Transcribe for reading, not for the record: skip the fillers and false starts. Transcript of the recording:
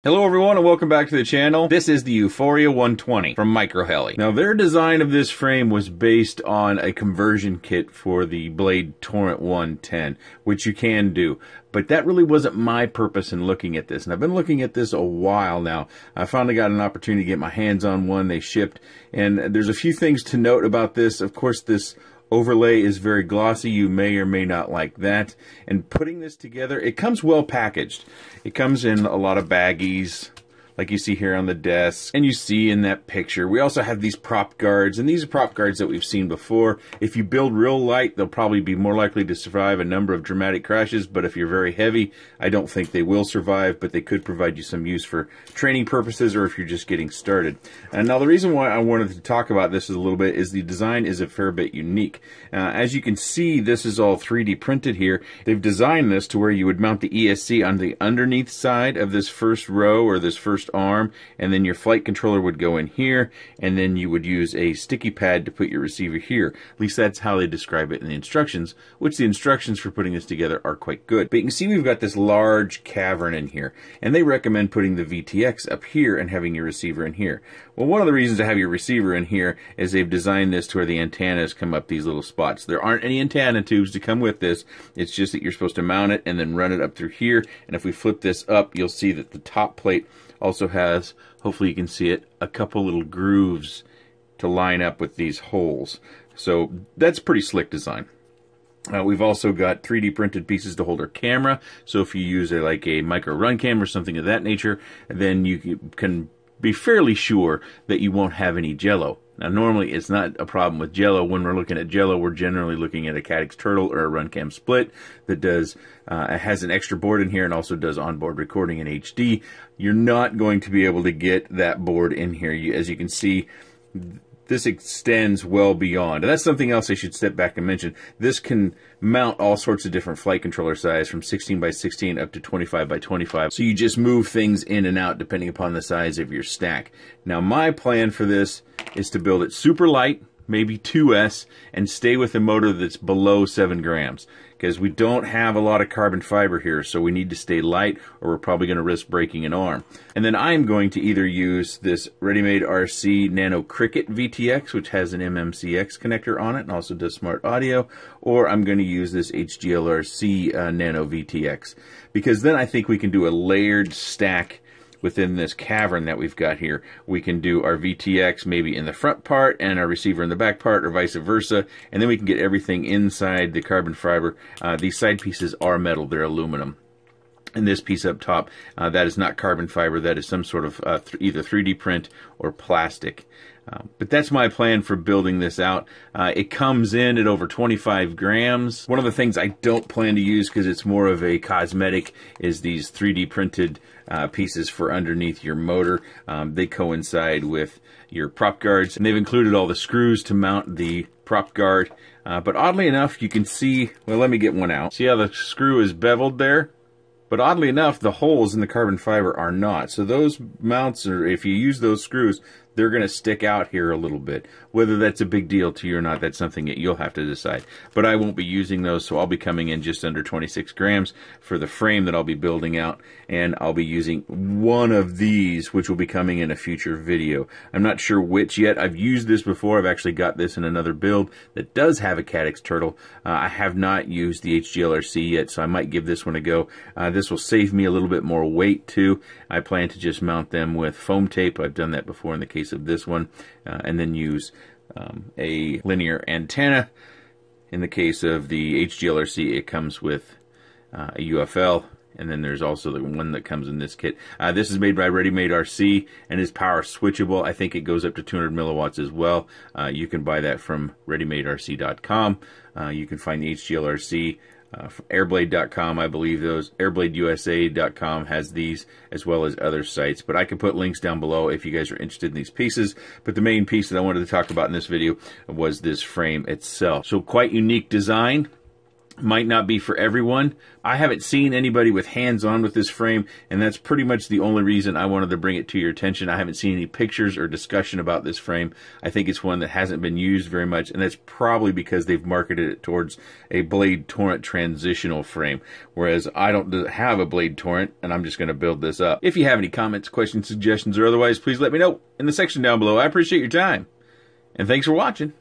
Hello everyone and welcome back to the channel. This is the Euphoria 120 from Microheli. Now their design of this frame was based on a conversion kit for the Blade Torrent 110, which you can do. But that really wasn't my purpose in looking at this. And I've been looking at this a while now. I finally got an opportunity to get my hands on one. They shipped. And there's a few things to note about this. Of course, this overlay is very glossy. You may or may not like that. And putting this together, it comes well packaged. It comes in a lot of baggies, like you see here on the desk, and you see in that picture. We also have these prop guards, and these are prop guards that we've seen before. If you build real light, they'll probably be more likely to survive a number of dramatic crashes, but if you're very heavy, I don't think they will survive, but they could provide you some use for training purposes or if you're just getting started. And now the reason why I wanted to talk about this a little bit is the design is a fair bit unique. As you can see, this is all 3D printed here. They've designed this to where you would mount the ESC on the underneath side of this first row or this first arm, and then your flight controller would go in here, and then you would use a sticky pad to put your receiver here. At least that's how they describe it in the instructions, which the instructions for putting this together are quite good. But you can see we've got this large cavern in here, and they recommend putting the VTX up here and having your receiver in here. Well, one of the reasons to have your receiver in here is they've designed this to where the antennas come up these little spots. There aren't any antenna tubes to come with this. It's just that you're supposed to mount it and then run it up through here. And if we flip this up, you'll see that the top plate also has, hopefully you can see it, a couple little grooves to line up with these holes. So that's pretty slick design. We've also got 3D printed pieces to hold our camera. So if you use like a micro run cam or something of that nature, then you can be fairly sure that you won't have any jello. Now, normally it's not a problem with jello. When we're looking at jello, we're generally looking at a Caddx Turtle or a Runcam Split that does has an extra board in here and also does onboard recording in HD. You're not going to be able to get that board in here. As you can see, this extends well beyond. And that's something else I should step back and mention. This can mount all sorts of different flight controller size from 16 by 16 up to 25 by 25. So you just move things in and out depending upon the size of your stack. Now my plan for this is to build it super light, maybe 2S, and stay with a motor that's below 7 grams. Because we don't have a lot of carbon fiber here, so we need to stay light or we're probably going to risk breaking an arm. And then I'm going to either use this RaceDayQuads Nano Cricket VTX, which has an MMCX connector on it and also does smart audio, or I'm going to use this HGLRC Nano VTX. Because then I think we can do a layered stack within this cavern that we've got here. We can do our VTX maybe in the front part and our receiver in the back part, or vice versa, and then we can get everything inside the carbon fiber. These side pieces are metal, they're aluminum. And this piece up top, that is not carbon fiber, that is some sort of either 3D print or plastic. But that's my plan for building this out. It comes in at over 25 grams. One of the things I don't plan to use because it's more of a cosmetic is these 3D printed pieces for underneath your motor. They coincide with your prop guards, and they've included all the screws to mount the prop guard. But oddly enough, you can see, well, let me get one out. See how the screw is beveled there? But oddly enough, the holes in the carbon fiber are not. So those mounts, or if you use those screws, they're going to stick out here a little bit. Whether that's a big deal to you or not, that's something that you'll have to decide. But I won't be using those, so I'll be coming in just under 26 grams for the frame that I'll be building out. And I'll be using one of these, which will be coming in a future video. I'm not sure which yet. I've used this before. I've actually got this in another build that does have a Caddx Turtle. I have not used the HGLRC yet, so I might give this one a go. This will save me a little bit more weight too. I plan to just mount them with foam tape. I've done that before in the case of this one, and then use a linear antenna. In the case of the HGLRC, it comes with a UFL, and then there's also the one that comes in this kit. This is made by RaceDayQuads and is power switchable. I think it goes up to 200 milliwatts as well. You can buy that from ReadyMadeRC.com. You can find the HGLRC from airblade.com. I believe those airbladeusa.com has these, as well as other sites, but I can put links down below if you guys are interested in these pieces. But the main piece that I wanted to talk about in this video was this frame itself. So quite unique design. might not be for everyone. I haven't seen anybody with hands-on with this frame, and that's pretty much the only reason I wanted to bring it to your attention. I haven't seen any pictures or discussion about this frame. I think it's one that hasn't been used very much, and that's probably because they've marketed it towards a Blade Torrent transitional frame, whereas I don't have a Blade Torrent, and I'm just going to build this up. If you have any comments, questions, suggestions, or otherwise, please let me know in the section down below. I appreciate your time, and thanks for watching.